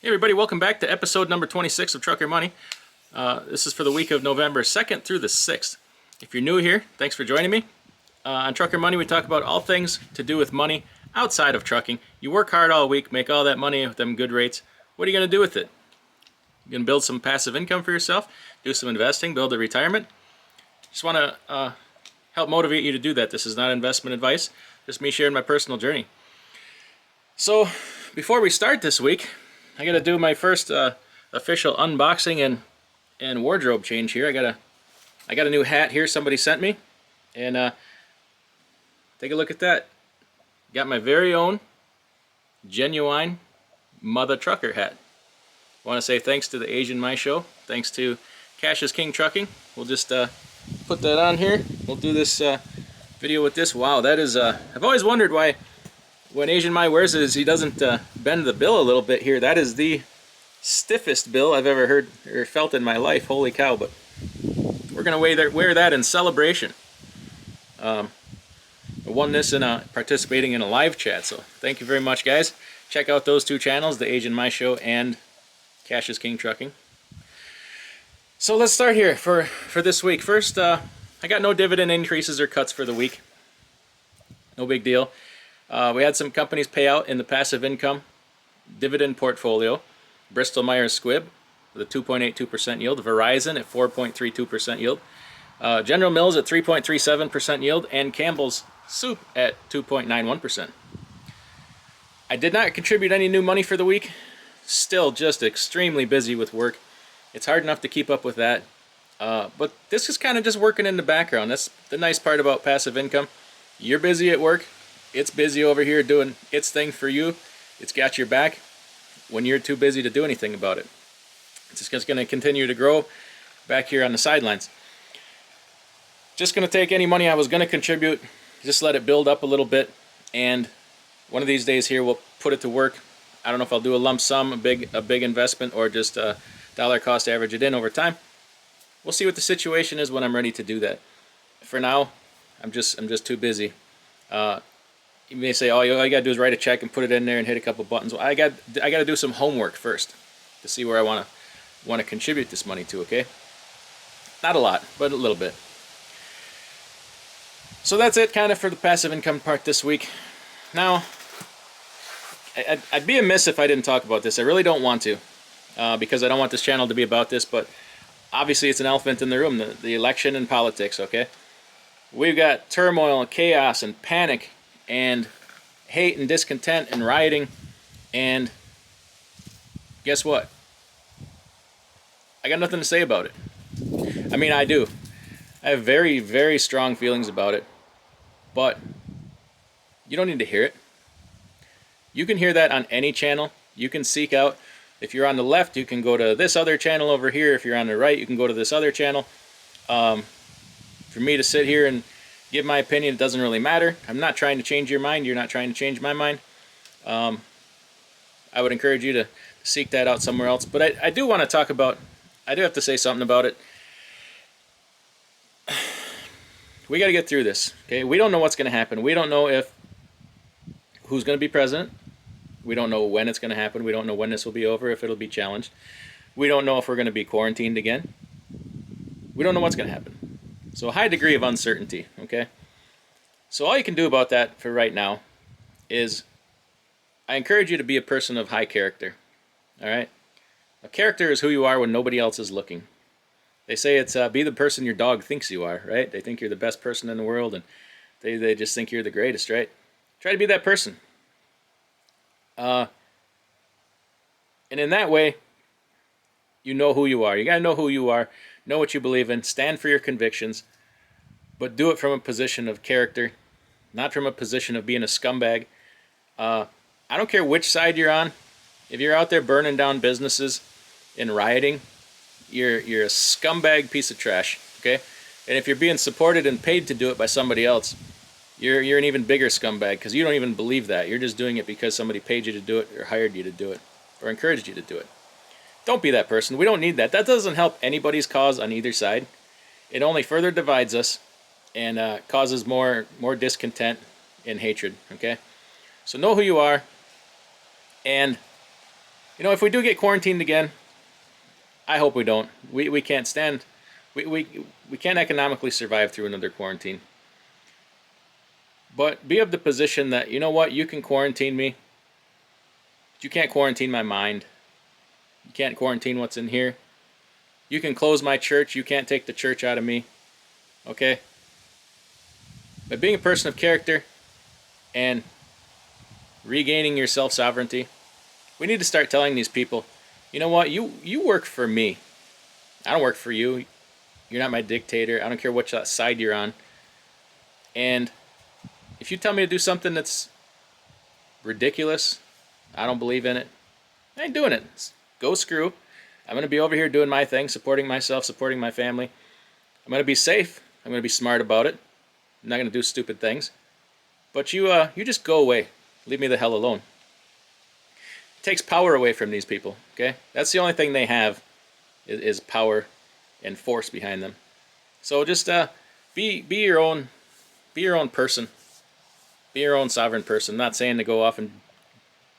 Hey everybody, welcome back to episode number 26 of Trucker Money. This is for the week of November 2nd through the 6th. If you're new here, thanks for joining me. On Trucker Money, we talk about all things to do with money outside of trucking. You work hard all week, make all that money with them good rates. What are you going to do with it? You're going to build some passive income for yourself, do some investing, build a retirement. Just want to help motivate you to do that. This is not investment advice, just me sharing my personal journey. So, before we start this week, I gotta do my first official unboxing and wardrobe change here. I got a new hat here somebody sent me, and take a look at that. Got my very own genuine Mother Trucker hat. Want to say thanks to the Asian My Show. Thanks to Cash is King Trucking. We'll just put that on here. We'll do this video with this. Wow, that is. I've always wondered why, when Asian My wears it, he doesn't bend the bill a little bit here. That is the stiffest bill I've ever heard or felt in my life. Holy cow, but we're going to wear that in celebration. I won this in participating in a live chat, so thank you very much, guys. Check out those two channels, the Asian My Show and Cash is King Trucking. So let's start here for this week. First, I got no dividend increases or cuts for the week. No big deal. We had some companies pay out in the passive income dividend portfolio. Bristol Myers Squibb with a 2.82% yield. Verizon at 4.32% yield. General Mills at 3.37% yield. And Campbell's Soup at 2.91%. I did not contribute any new money for the week. Still just extremely busy with work. It's hard enough to keep up with that. But this is kind of just working in the background. That's the nice part about passive income. You're busy at work. It's busy over here doing its thing for you. It's got your back when you're too busy to do anything about it. It's just going to continue to grow back here on the sidelines. Just going to take any money I was going to contribute, just let it build up a little bit, and one of these days here we'll put it to work. I don't know if I'll do a lump sum, a big investment, or just dollar cost average it in over time. We'll see what the situation is when I'm ready to do that. For now, I'm just too busy. You may say, oh, all you got to do is write a check and put it in there and hit a couple buttons. Well, I got to do some homework first to see where I want to contribute this money to, okay? Not a lot, but a little bit. So that's it kind of for the passive income part this week. Now, I'd be amiss if I didn't talk about this. I really don't want to, because I don't want this channel to be about this, but obviously it's an elephant in the room, the election and politics, okay? We've got turmoil and chaos and panic and hate and discontent and rioting, and guess what? I got nothing to say about it. I mean, I do. I have very, very strong feelings about it, but you don't need to hear it. You can hear that on any channel. You can seek out, if you're on the left, you can go to this other channel over here. If you're on the right, you can go to this other channel. For me to sit here and give my opinion, it doesn't really matter. I'm not trying to change your mind. You're not trying to change my mind. I would encourage you to seek that out somewhere else. But I do want to talk about, I do have to say something about it. We got to get through this, okay? We don't know what's going to happen. We don't know who's going to be president. We don't know when it's going to happen. We don't know when this will be over, if it'll be challenged. We don't know if we're going to be quarantined again. We don't know what's going to happen. So a high degree of uncertainty, okay? So all you can do about that for right now is I encourage you to be a person of high character, all right? A character is who you are when nobody else is looking. They say it's be the person your dog thinks you are, right? They think you're the best person in the world, and they just think you're the greatest, right? Try to be that person. And in that way, you know who you are. You got to know who you are. Know what you believe in, stand for your convictions, but do it from a position of character, not from a position of being a scumbag. I don't care which side you're on. If you're out there burning down businesses and rioting, you're a scumbag piece of trash, okay? And if you're being supported and paid to do it by somebody else, you're an even bigger scumbag, because you don't even believe that. You're just doing it because somebody paid you to do it or hired you to do it or encouraged you to do it. Don't be that person. We don't need that. That doesn't help anybody's cause on either side. It only further divides us and causes more discontent and hatred, okay? So know who you are, and If we do get quarantined again, I hope we don't. We can't stand. We can't economically survive through another quarantine. But be of the position that, you know what, you can quarantine me, but you can't quarantine my mind. You can't quarantine what's in here. You can close my church. You can't take the church out of me. Okay? By being a person of character and regaining your self-sovereignty, we need to start telling these people, you know what, you work for me. I don't work for you. You're not my dictator. I don't care which side you're on. And if you tell me to do something that's ridiculous, I don't believe in it, I ain't doing it. Go screw. I'm going to be over here doing my thing, supporting myself, supporting my family. I'm going to be safe. I'm going to be smart about it. I'm not going to do stupid things. But you just go away. Leave me the hell alone. It takes power away from these people, okay? That's the only thing they have is power and force behind them. So just be your own person. Be your own sovereign person. I'm not saying to go off and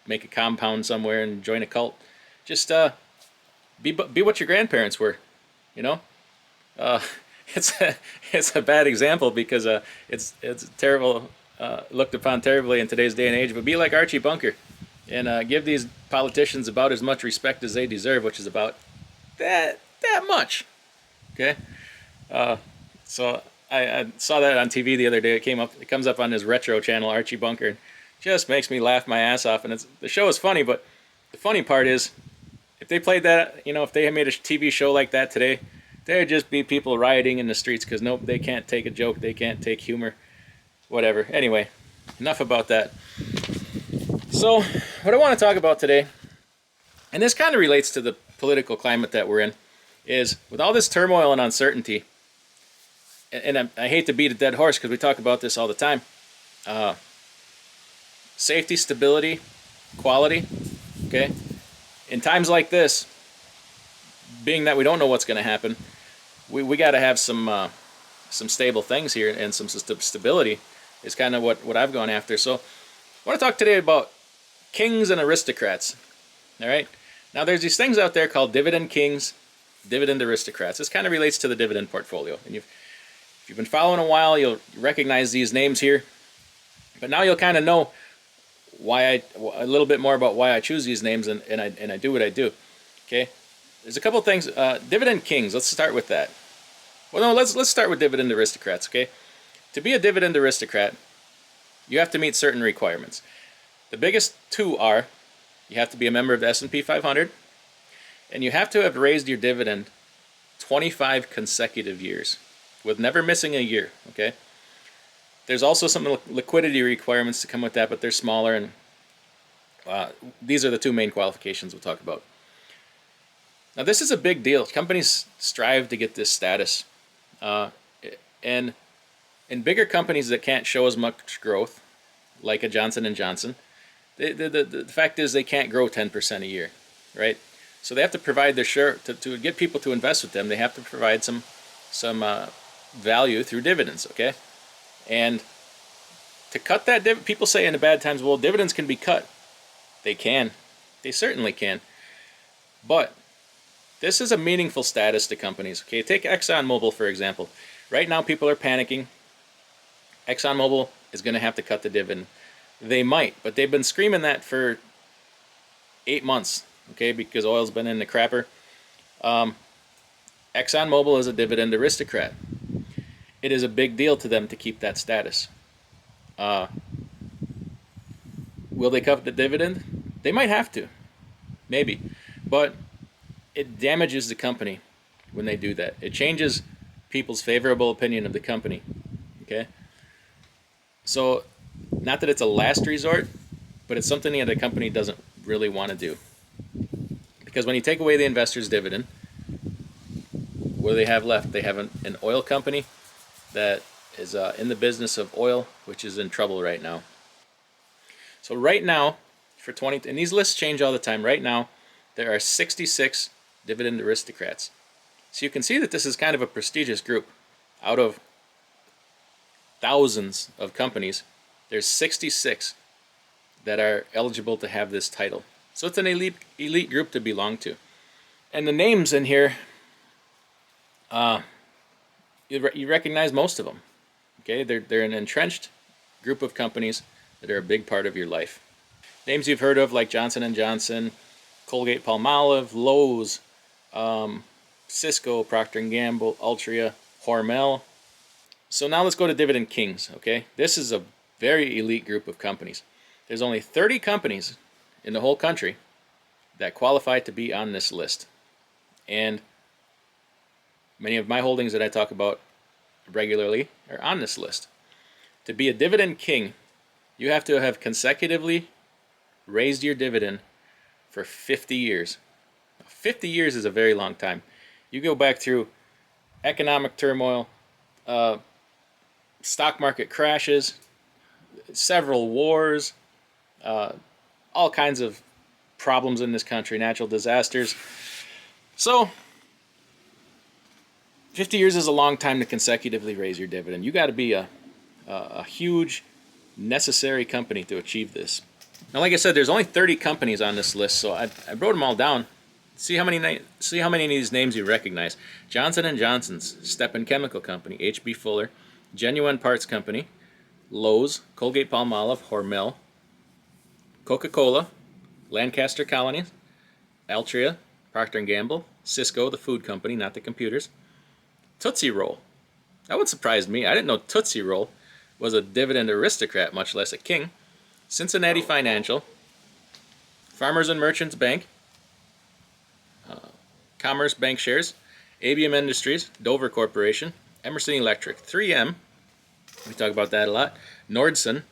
make a compound somewhere and join a cult. Just be what your grandparents were, you know. It's a bad example because it's terrible, looked upon terribly in today's day and age. But be like Archie Bunker, and give these politicians about as much respect as they deserve, which is about that much. Okay, so I saw that on TV the other day. It comes up on his retro channel, Archie Bunker, and just makes me laugh my ass off. And the show is funny, but the funny part is, if they played that, if they had made a TV show like that today, there'd just be people rioting in the streets because nope, they can't take a joke, they can't take humor, whatever. Anyway, enough about that. So, what I want to talk about today, and this kind of relates to the political climate that we're in, is with all this turmoil and uncertainty, and I hate to beat a dead horse because we talk about this all the time, safety, stability, quality, okay? In times like this, being that we don't know what's going to happen, we got to have some stable things here, and some stability is kind of what I've gone after. So I want to talk today about kings and aristocrats. All right. Now there's these things out there called Dividend Kings, Dividend Aristocrats. This kind of relates to the dividend portfolio. And if you've been following a while, you'll recognize these names here. But now you'll kind of know a little bit more about why I choose these names and I do what I do. Okay. There's a couple things. Dividend Kings. Let's start with that. Well, no. Let's start with Dividend Aristocrats. Okay. To be a Dividend Aristocrat, you have to meet certain requirements. The biggest two are: you have to be a member of the S&P 500, and you have to have raised your dividend 25 consecutive years, with never missing a year. Okay. There's also some liquidity requirements to come with that, but they're smaller, and these are the two main qualifications we'll talk about. Now, this is a big deal. Companies strive to get this status. And in bigger companies that can't show as much growth, like a Johnson & Johnson, the fact is they can't grow 10% a year, right? So they have to provide their share. To get people to invest with them, they have to provide some value through dividends, okay? And to cut that, people say in the bad times, well, dividends can be cut. They can. They certainly can. But this is a meaningful status to companies. Okay, take ExxonMobil, for example. Right now, people are panicking. ExxonMobil is going to have to cut the dividend. They might, but they've been screaming that for 8 months, okay, because oil's been in the crapper. ExxonMobil is a dividend aristocrat. It is a big deal to them to keep that status. Will they cut the dividend? They might have to, maybe, but it damages the company when they do that. It changes people's favorable opinion of the company, okay? So, not that it's a last resort, but it's something that a company doesn't really want to do. Because when you take away the investor's dividend, what do they have left? They have an oil company that is in the business of oil, which is in trouble right now. So right now, and these lists change all the time. Right now, there are 66 dividend aristocrats. So you can see that this is kind of a prestigious group. Out of thousands of companies, there's 66 that are eligible to have this title. So it's an elite group to belong to. And the names in here, you recognize most of them. Okay, they're an entrenched group of companies that are a big part of your life. Names you've heard of like Johnson & Johnson, Colgate-Palmolive, Lowe's, Cisco, Procter & Gamble, Altria, Hormel. So now let's go to Dividend Kings, okay? This is a very elite group of companies. There's only 30 companies in the whole country that qualify to be on this list. And many of my holdings that I talk about regularly are on this list. To be a Dividend King, you have to have consecutively raised your dividend for 50 years. 50 years is a very long time. You go back through economic turmoil, stock market crashes, several wars, all kinds of problems in this country, natural disasters. So 50 years is a long time to consecutively raise your dividend. You got to be a huge, necessary company to achieve this. Now, like I said, there's only 30 companies on this list, so I wrote them all down. See how many of these names you recognize. Johnson & Johnson's, Stepan Chemical Company, H.B. Fuller, Genuine Parts Company, Lowe's, Colgate-Palmolive, Hormel, Coca-Cola, Lancaster Colonies, Altria, Procter & Gamble, Cisco, the food company, not the computers, Tootsie Roll. That would surprise me. I didn't know Tootsie Roll was a Dividend Aristocrat, much less a king. Cincinnati Financial, Farmers and Merchants Bank, Commerce Bank Shares, ABM Industries, Dover Corporation, Emerson Electric, 3M, we talk about that a lot, Nordson,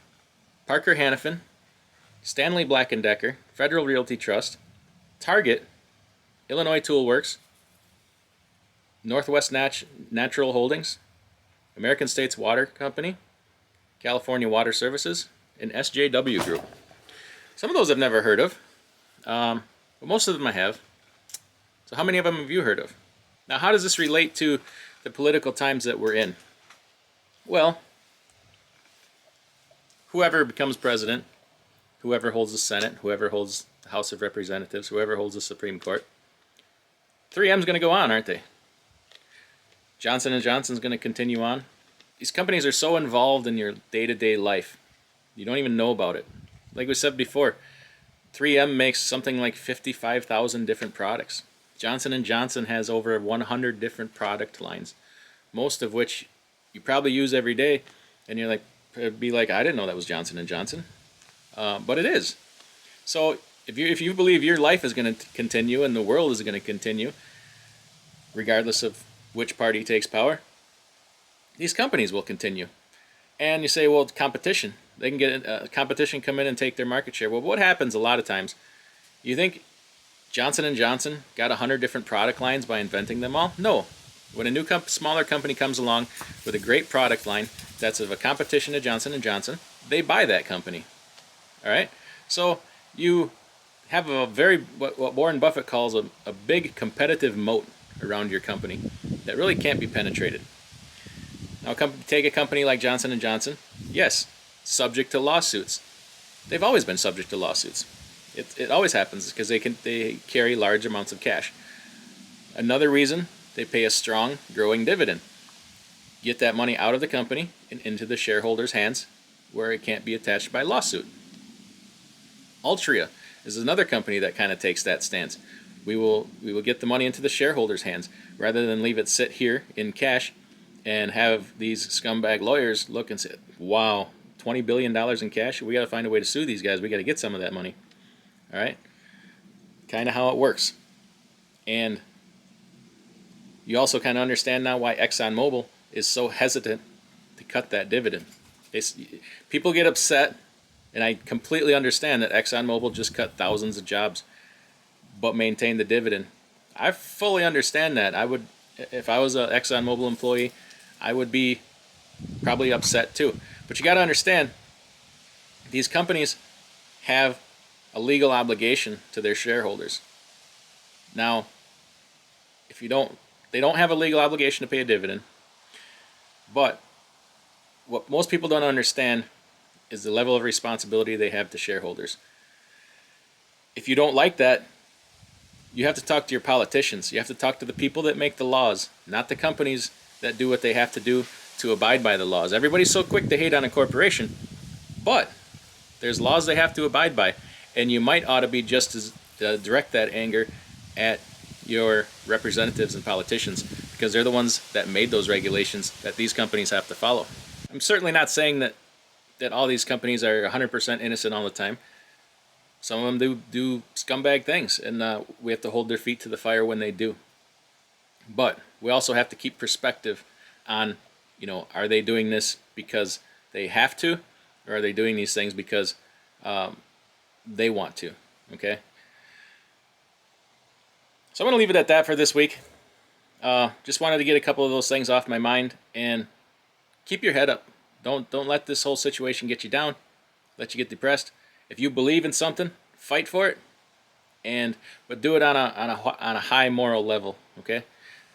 Parker Hannifin, Stanley Black & Decker, Federal Realty Trust, Target, Illinois Tool Works, Northwest Natural Holdings, American States Water Company, California Water Services, and SJW Group. Some of those I've never heard of, but most of them I have. So how many of them have you heard of? Now, how does this relate to the political times that we're in? Well, whoever becomes president, whoever holds the Senate, whoever holds the House of Representatives, whoever holds the Supreme Court, 3M's going to go on, aren't they? Johnson & Johnson's going to continue on. These companies are so involved in your day-to-day life, you don't even know about it. Like we said before, 3M makes something like 55,000 different products. Johnson & Johnson has over 100 different product lines, most of which you probably use every day, and you're like, it'd be like, I didn't know that was Johnson & Johnson, but it is. So if you believe your life is going to continue and the world is going to continue, regardless of which party takes power, these companies will continue. And you say, well, competition. They can get competition come in and take their market share. Well, what happens a lot of times, you think Johnson & Johnson got 100 different product lines by inventing them all? No. When a new smaller company comes along with a great product line that's of a competition to Johnson & Johnson, they buy that company. All right? So you have a very, what Warren Buffett calls a big competitive moat around your company that really can't be penetrated. Now, take a company like Johnson & Johnson. Yes, subject to lawsuits. They've always been subject to lawsuits. It always happens because they carry large amounts of cash. Another reason, they pay a strong, growing dividend. Get that money out of the company and into the shareholders' hands where it can't be attached by lawsuit. Altria is another company that kind of takes that stance. We will get the money into the shareholders' hands rather than leave it sit here in cash and have these scumbag lawyers look and say, wow, $20 billion in cash? We got to find a way to sue these guys. We got to get some of that money. All right? Kind of how it works. And you also kind of understand now why ExxonMobil is so hesitant to cut that dividend. People get upset, and I completely understand that ExxonMobil just cut thousands of jobs but maintained the dividend. I fully understand that. I would, if I was an ExxonMobil employee, I would be probably upset too. But you got to understand, these companies have a legal obligation to their shareholders. Now, they don't have a legal obligation to pay a dividend. But what most people don't understand is the level of responsibility they have to shareholders. if you don't like that, you have to talk to your politicians. You have to talk to the people that make the laws, not the companies that do what they have to do to abide by the laws. Everybody's so quick to hate on a corporation, but there's laws they have to abide by, and you might ought to be just as direct that anger at your representatives and politicians, because they're the ones that made those regulations that these companies have to follow. I'm certainly not saying that all these companies are 100% innocent all the time. Some of them do scumbag things, and we have to hold their feet to the fire when they do. But we also have to keep perspective on, are they doing this because they have to, or are they doing these things because they want to, okay? So I'm going to leave it at that for this week. Just wanted to get a couple of those things off my mind, and keep your head up. Don't let this whole situation get you down, let you get depressed. If you believe in something, fight for it, but do it on a high moral level. Okay.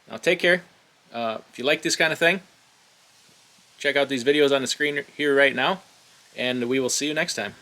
Now take care. If you like this kind of thing, check out these videos on the screen here right now, and we will see you next time.